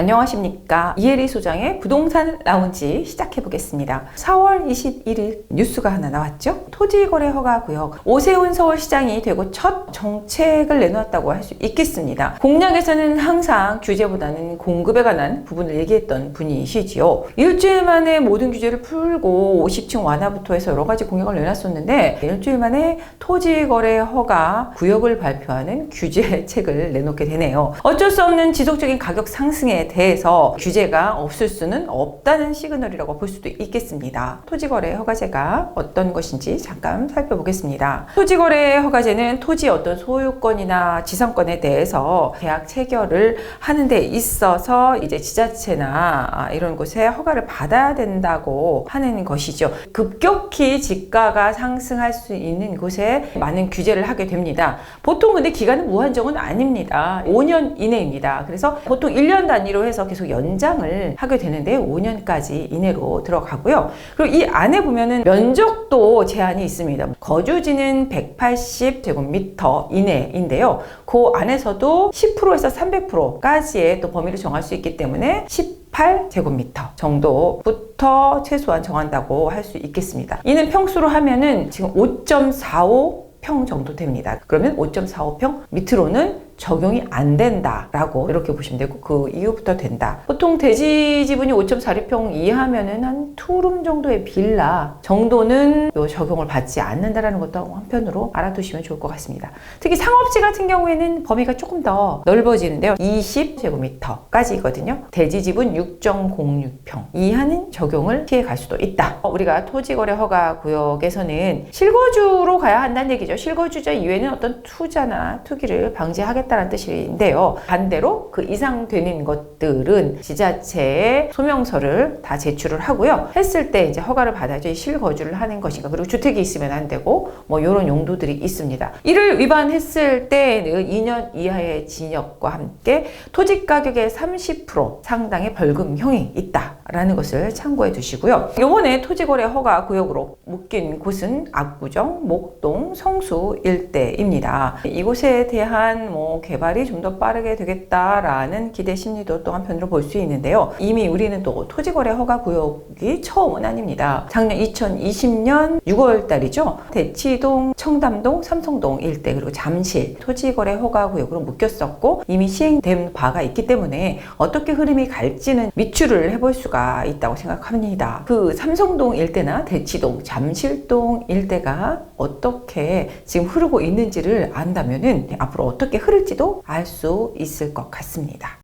안녕하십니까. 이혜리 소장의 부동산 라운지 시작해 보겠습니다. 4월 21일 뉴스가 하나 나왔죠. 토지거래 허가구역 오세훈 서울시장이 되고 첫 정책을 내놓았다고 할 수 있겠습니다. 공약에서는 항상 규제보다는 공급에 관한 부분을 얘기했던 분이시지요. 일주일 만에 모든 규제를 풀고 50층 완화부터 해서 여러 가지 공약을 내놨었는데 일주일 만에 토지거래 허가 구역을 발표하는 규제책을 내놓게 되네요. 어쩔 수 없는 지속적인 가격 상승에 대해서 규제가 없을 수는 없다는 시그널이라고 볼 수도 있겠습니다. 토지거래 허가제가 어떤 것인지 잠깐 살펴보겠습니다. 토지거래 허가제는 토지의 어떤 소유권이나 지상권에 대해서 계약 체결을 하는 데 있어서 이제 지자체나 이런 곳에 허가를 받아야 된다고 하는 것이죠. 급격히 지가가 상승할 수 있는 곳에 많은 규제를 하게 됩니다. 보통 근데 기간은 무한정은 아닙니다. 5년 이내입니다. 그래서 보통 1년 단위로 해서 계속 연장을 하게 되는데 5년까지 이내로 들어가고요. 그리고 이 안에 보면은 면적도 제한이 있습니다. 거주지는 180제곱미터 이내인데요. 그 안에서도 10%에서 300%까지의 또 범위를 정할 수 있기 때문에 18제곱미터 정도부터 최소한 정한다고 할 수 있겠습니다. 이는 평수로 하면은 지금 5.45평 정도 됩니다. 그러면 5.45평 밑으로는 적용이 안 된다라고 이렇게 보시면 되고 그 이후부터 된다. 보통 대지 지분이 5.46평 이하면은 한 투룸 정도의 빌라 정도는 적용을 받지 않는다라는 것도 한편으로 알아두시면 좋을 것 같습니다. 특히 상업지 같은 경우에는 범위가 조금 더 넓어지는데요. 20제곱미터까지거든요. 대지 지분 6.06평 이하는 적용을 피해 갈 수도 있다. 우리가 토지거래 허가 구역에서는 실거주로 가야 한다는 얘기죠. 실거주자 이외에는 어떤 투자나 투기를 방지하겠다 라는 뜻인데요. 반대로 그 이상 되는 것들은 지자체에 소명서를 다 제출을 하고요. 했을 때 이제 허가를 받아야지 실거주를 하는 것인가. 그리고 주택이 있으면 안 되고 뭐 이런 용도들이 있습니다. 이를 위반했을 때는 2년 이하의 징역과 함께 토지 가격의 30% 상당의 벌금형이 있다라는 것을 참고해 두시고요. 이번에 토지거래 허가 구역으로 묶인 곳은 압구정, 목동, 성수 일대입니다. 이곳에 대한 개발이 좀 더 빠르게 되겠다라는 기대 심리도 또 한편으로 볼 수 있는데요. 이미 우리는 또 토지거래 허가 구역이 처음은 아닙니다. 작년 2020년 6월 달이죠. 대치동, 청담동, 삼성동 일대 그리고 잠실 토지거래 허가 구역으로 묶였었고 이미 시행된 바가 있기 때문에 어떻게 흐름이 갈지는 미추를 해볼 수가 있다고 생각합니다. 그 삼성동 일대나 대치동, 잠실동 일대가 어떻게 지금 흐르고 있는지를 안다면은 앞으로 어떻게 흐를지도 알 수 있을 것 같습니다.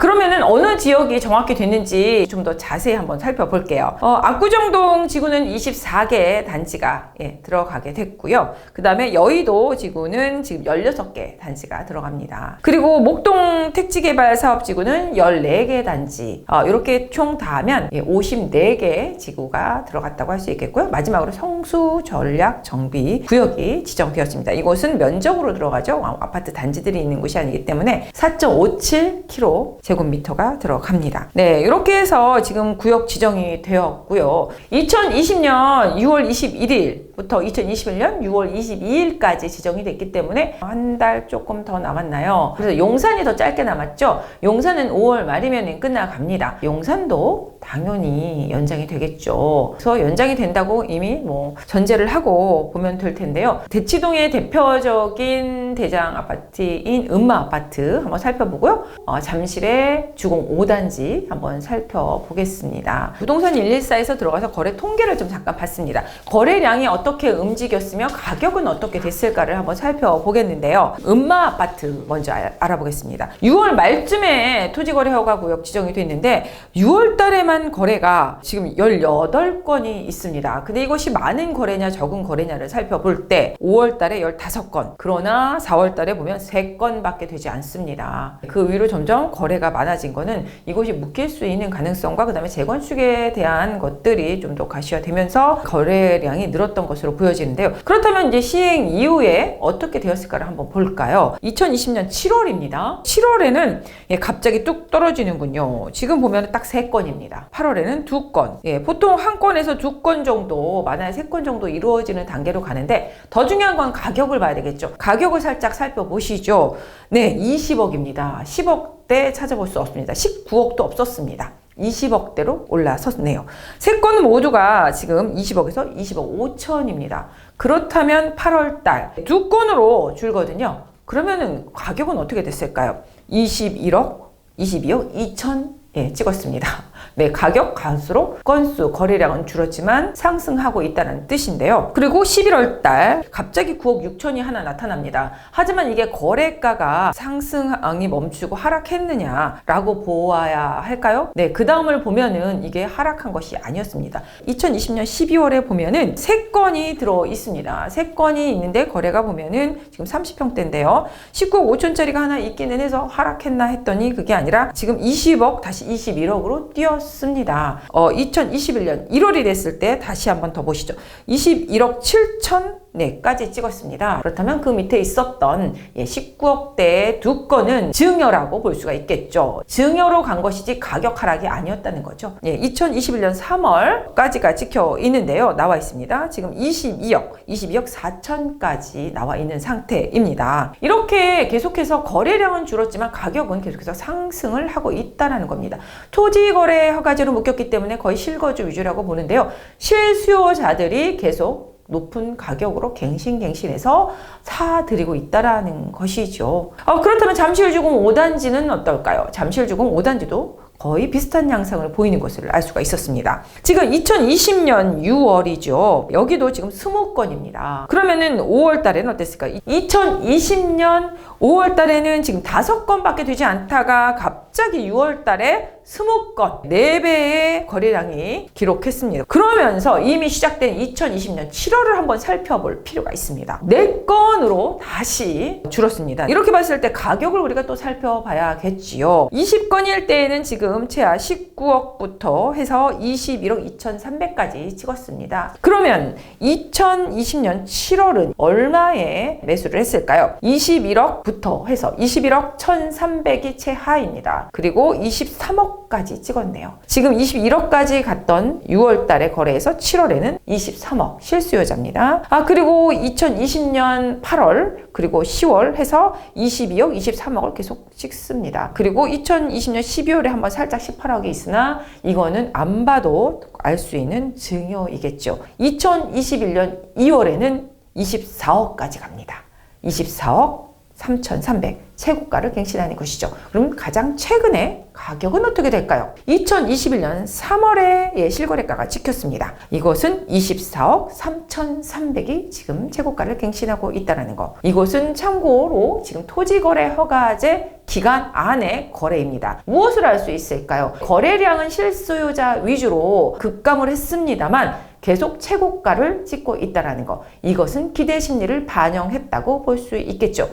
그러면은 어느 지역이 정확히 됐는지 좀 더 자세히 한번 살펴볼게요. 압구정동 지구는 24개 단지가 들어가게 됐고요. 그 다음에 여의도 지구는 지금 16개 단지가 들어갑니다. 그리고 목동 택지개발사업지구는 14개 단지 이렇게 총 다 하면 54개 지구가 들어갔다고 할 수 있겠고요. 마지막으로 성수 전략정비 구역이 지정되었습니다. 이곳은 면적으로 들어가죠. 아파트 단지들이 있는 곳이 아니기 때문에 4.57km 제곱미터가 들어갑니다. 네, 이렇게 해서 지금 구역 지정이 되었고요. 2020년 6월 21일부터 2021년 6월 22일까지 지정이 됐기 때문에 한 달 조금 더 남았나요? 그래서 용산이 더 짧게 남았죠. 용산은 5월 말이면 끝나갑니다. 용산도 당연히 연장이 되겠죠. 그래서 연장이 된다고 이미 전제를 하고 보면 될 텐데요. 대치동의 대표적인 대장 아파트인 음마 아파트 한번 살펴보고요. 잠실의 주공 5단지 한번 살펴보겠습니다. 부동산 114에서 들어가서 거래 통계를 좀 잠깐 봤습니다. 거래량이 어떻게 움직였으며 가격은 어떻게 됐을까를 한번 살펴보겠는데요. 음마 아파트 먼저 알아보겠습니다. 6월 말쯤에 토지거래 허가 구역 지정이 됐는데 6월 달에만 거래가 지금 18건이 있습니다. 근데 이것이 많은 거래냐 적은 거래냐를 살펴볼 때 5월 달에 15건, 그러나 4월 달에 보면 3건밖에 되지 않습니다. 그 위로 점점 거래가 많아진 거는 이곳이 묶일 수 있는 가능성과 그 다음에 재건축에 대한 것들이 좀 더 가시화되면서 거래량이 늘었던 것으로 보여지는데요. 그렇다면 이제 시행 이후에 어떻게 되었을까를 한번 볼까요? 2020년 7월입니다. 7월에는 갑자기 뚝 떨어지는군요. 지금 보면 딱 3건입니다. 8월에는 2건. 보통 한 건에서 2건 정도, 많아야 3건 정도 이루어지는 단계로 가는데 더 중요한 건 가격을 봐야 되겠죠. 가격을 살짝 살펴보시죠. 네, 20억입니다. 10억 20억대 찾아볼 수 없습니다. 19억도 없었습니다. 20억대로 올라섰네요. 세 건 모두가 지금 20억에서 20억 5천입니다. 그렇다면 8월달 두 건으로 줄거든요. 그러면은 가격은 어떻게 됐을까요? 21억, 22억 2천 찍었습니다. 네, 가격 갈수록 건수, 거래량은 줄었지만 상승하고 있다는 뜻인데요. 그리고 11월 달 갑자기 9억 6천이 하나 나타납니다. 하지만 이게 거래가가 상승이 멈추고 하락했느냐라고 보아야 할까요? 네, 그 다음을 보면은 이게 하락한 것이 아니었습니다. 2020년 12월에 보면은 3건이 들어 있습니다. 3건이 있는데 거래가 보면은 지금 30평대인데요. 19억 5천짜리가 하나 있기는 해서 하락했나 했더니 그게 아니라 지금 20억 다시 21억으로 뛰었습니다. 2021년 1월이 됐을 때 다시 한번 더 보시죠. 21억 7천 까지 찍었습니다. 그렇다면 그 밑에 있었던 19억대의 두 건은 증여라고 볼 수가 있겠죠. 증여로 간 것이지 가격 하락이 아니었다는 거죠. 2021년 3월까지가 찍혀 있는데요. 나와 있습니다. 지금 22억 4천까지 나와 있는 상태입니다. 이렇게 계속해서 거래량은 줄었지만 가격은 계속해서 상승을 하고 있다는 겁니다. 토지거래 허가제로 묶였기 때문에 거의 실거주 위주라고 보는데요. 실수요자들이 계속 높은 가격으로 갱신해서 사들이고 있다라는 것이죠. 그렇다면 잠실주공 5단지는 어떨까요? 잠실주공 5단지도 거의 비슷한 양상을 보이는 것을 알 수가 있었습니다. 지금 2020년 6월이죠. 여기도 지금 20건입니다. 그러면은 5월 달에는 어땠을까요? 2020년 5월 달에는 지금 5건밖에 되지 않다가 갑자기 6월 달에 20건, 4배의 거래량이 기록했습니다. 그러면서 이미 시작된 2020년 7월을 한번 살펴볼 필요가 있습니다. 4건으로 다시 줄었습니다. 이렇게 봤을 때 가격을 우리가 또 살펴봐야겠지요. 20건일 때에는 지금 최하 19억부터 해서 21억 2,300까지 찍었습니다. 그러면 2020년 7월은 얼마에 매수를 했을까요? 21억부터 해서 21억 1,300이 최하입니다. 그리고 23억까지 찍었네요. 지금 21억까지 갔던 6월 달에 거래해서 7월에는 23억 실수요자입니다. 그리고 2020년 8월 그리고 10월 해서 22억 23억을 계속 찍습니다. 그리고 2020년 12월에 한번 살짝 18억이 있으나 이거는 안 봐도 알 수 있는 증여이겠죠. 2021년 2월에는 24억까지 갑니다. 24억 3,300 최고가를 갱신하는 것이죠. 그럼 가장 최근에 가격은 어떻게 될까요? 2021년 3월에 실거래가가 찍혔습니다. 이것은 24억 3,300이 지금 최고가를 갱신하고 있다는 거. 이것은 참고로 지금 토지거래 허가제 기간 안의 거래입니다. 무엇을 알 수 있을까요? 거래량은 실수요자 위주로 급감을 했습니다만 계속 최고가를 찍고 있다는 거. 이것은 기대 심리를 반영했다고 볼 수 있겠죠.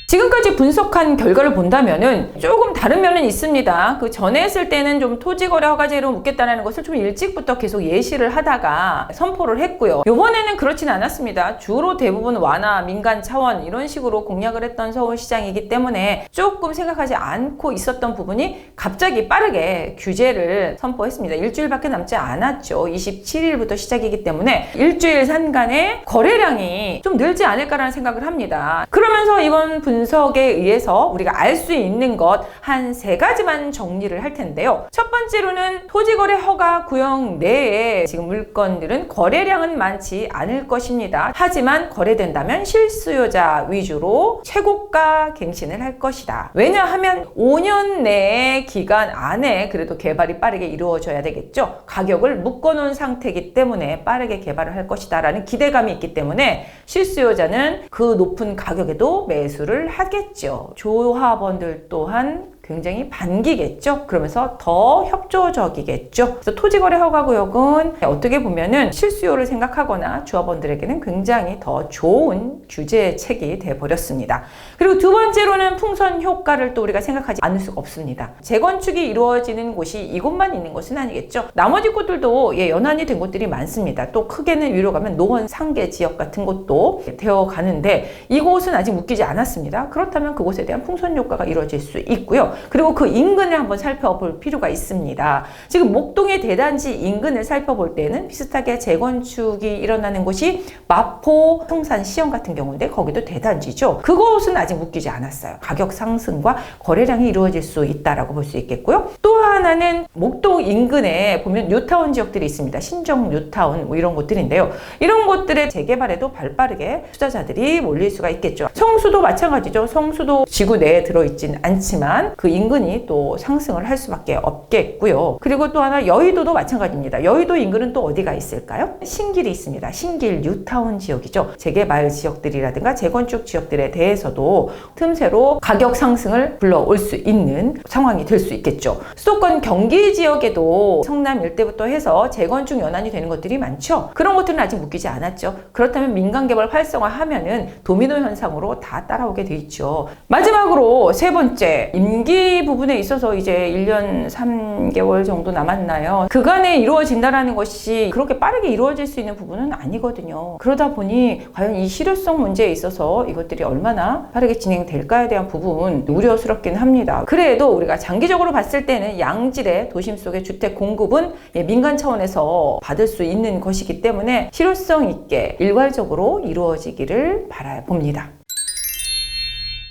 지금까지 분석한 결과를 본다면은 조금 다른 면은 있습니다. 그 전에 했을 때는 좀 토지거래 허가제로 묶겠다는 것을 좀 일찍부터 계속 예시를 하다가 선포를 했고요. 이번에는 그렇진 않았습니다. 주로 대부분 완화, 민간 차원 이런 식으로 공략을 했던 서울시장이기 때문에 조금 생각하지 않고 있었던 부분이 갑자기 빠르게 규제를 선포했습니다. 일주일밖에 남지 않았죠. 27일부터 시작이기 때문에 일주일 산간의 거래량이 좀 늘지 않을까라는 생각을 합니다. 그러면서 이번 분석에 의해서 우리가 알 수 있는 것 한 3가지만 정리를 할 텐데요. 첫 번째로는 토지거래 허가 구역 내에 지금 물건들은 거래량은 많지 않을 것입니다. 하지만 거래된다면 실수요자 위주로 최고가 갱신을 할 것이다. 왜냐하면 5년 내의 기간 안에 그래도 개발이 빠르게 이루어져야 되겠죠. 가격을 묶어놓은 상태이기 때문에 빠르게 개발을 할 것이다 라는 기대감이 있기 때문에 실수요자는 그 높은 가격에도 매수를 하겠죠. 조합원들 또한 굉장히 반기겠죠. 그러면서 더 협조적이겠죠. 그래서 토지거래 허가구역은 어떻게 보면은 실수요를 생각하거나 조합원들에게는 굉장히 더 좋은 규제책이 돼버렸습니다. 그리고 두 번째로는 풍선 효과를 또 우리가 생각하지 않을 수가 없습니다. 재건축이 이루어지는 곳이 이곳만 있는 것은 아니겠죠. 나머지 곳들도 연안이 된 곳들이 많습니다. 또 크게는 위로 가면 노원 상계 지역 같은 곳도 되어 가는데 이곳은 아직 묶이지 않았습니다. 그렇다면 그곳에 대한 풍선 효과가 이루어질 수 있고요. 그리고 그 인근을 한번 살펴볼 필요가 있습니다. 지금 목동의 대단지 인근을 살펴볼 때는 비슷하게 재건축이 일어나는 곳이 마포, 성산, 시형 같은 경우인데 거기도 대단지죠. 그곳은 아직 묶이지 않았어요. 가격 상승과 거래량이 이루어질 수 있다라고 볼 수 있겠고요. 또 하나는 목동 인근에 보면 뉴타운 지역들이 있습니다. 신정 뉴타운 뭐 이런 곳들인데요. 이런 곳들의 재개발에도 발빠르게 투자자들이 몰릴 수가 있겠죠. 성수도 마찬가지죠. 성수도 지구 내에 들어있진 않지만 그 인근이 또 상승을 할 수밖에 없겠고요. 그리고 또 하나 여의도도 마찬가지입니다. 여의도 인근은 또 어디가 있을까요? 신길이 있습니다. 신길 뉴타운 지역이죠. 재개발 지역들이라든가 재건축 지역들에 대해서도 틈새로 가격 상승을 불러올 수 있는 상황이 될 수 있겠죠. 수도권 경기 지역에도 성남 일대부터 해서 재건축 연한이 되는 것들이 많죠. 그런 것들은 아직 묶이지 않았죠. 그렇다면 민간개발 활성화하면은 도미노 현상으로 다 따라오게 돼 있죠. 마지막으로 세 번째, 임기 부분에 있어서 이제 1년 3개월 정도 남았나요? 그간에 이루어진다라는 것이 그렇게 빠르게 이루어질 수 있는 부분은 아니거든요. 그러다 보니 과연 이 실효성 문제에 있어서 이것들이 얼마나 빠르게 진행될까에 대한 부분 우려스럽긴 합니다. 그래도 우리가 장기적으로 봤을 때는 양질의 도심 속의 주택 공급은 민간 차원에서 받을 수 있는 것이기 때문에 실효성 있게 일괄적으로 이루어지기를 바라봅니다.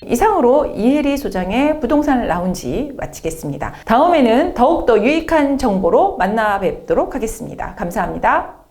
이상으로 이혜리 소장의 부동산 라운지 마치겠습니다. 다음에는 더욱더 유익한 정보로 만나 뵙도록 하겠습니다. 감사합니다.